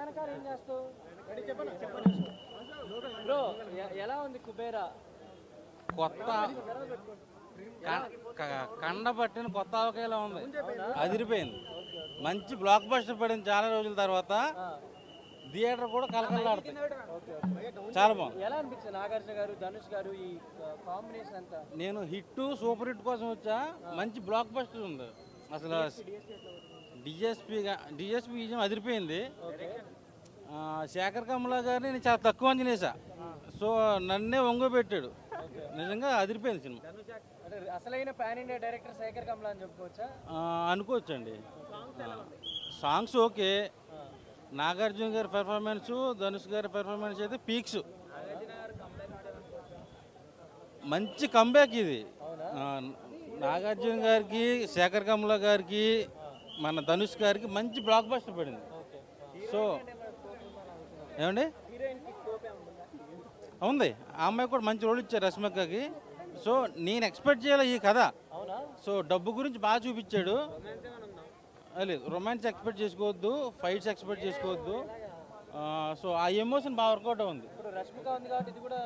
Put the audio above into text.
నాన్నగారు ఏం చేస్తావు బ్రో? ఎలా ఉంది కుబేరా? కొత్త కండ పట్టిన కొత్త ఆవకాయలా ఉంది, అదిరిపోయింది. మంచి బ్లాక్ బస్టర్ పడింది చాలా రోజుల తర్వాత. థియేటర్ కూడా కలకలాడుతుంది, చాలా బాగుంది. ఎలా అనిపించింది నాగార్జున గారు ధనుష్ గారు ఈ కాంబినేషన్ అంతా? నేను హిట్ సూపర్ హిట్ కోసం వచ్చా. మంచి బ్లాక్ బస్టర్ ఉంది అసలు. డిఎస్పీ విజయం అదిరిపోయింది. శేఖర్ కమలా గారిని నేను చాలా తక్కువ అంచనా వేసా. సో నన్నే ఒంగోబెట్టాడు. నిజంగా అదిరిపోయింది సినిమా. అసలైన pan India director Shekhar Kammula అని చెప్పుకోవచ్చా? అనుకోవచ్చండి. Songs okay. నాగార్జున గారి పెర్ఫార్మెన్స్, ధనుష్ గారి పెర్ఫార్మెన్స్ అయితే పీక్స్. మంచి కంబ్యాక్ ఇది. నాగార్జున గారికి, శేఖర్ కమలా గారికి, మన ధనుష్ గారికి మంచి బ్లాక్ బస్టర్ పడింది. సో ఏమండి ఉంది. ఆ అమ్మాయి కూడా మంచి రోల్ ఇచ్చారు రష్మికకి. సో నేను ఎక్స్పెక్ట్ చేయాలి ఈ కథ. సో డబ్బు గురించి బాగా చూపించాడు. లేదు, రొమాన్స్ ఎక్స్పెక్ట్ చేసుకోవద్దు, ఫైట్స్ ఎక్స్పెక్ట్ చేసుకోవద్దు. సో ఆ ఎమోషన్ బాగా వర్కౌట్ ఉంది. ఇప్పుడు రష్మిక ఉంది కాబట్టి ఇది కూడా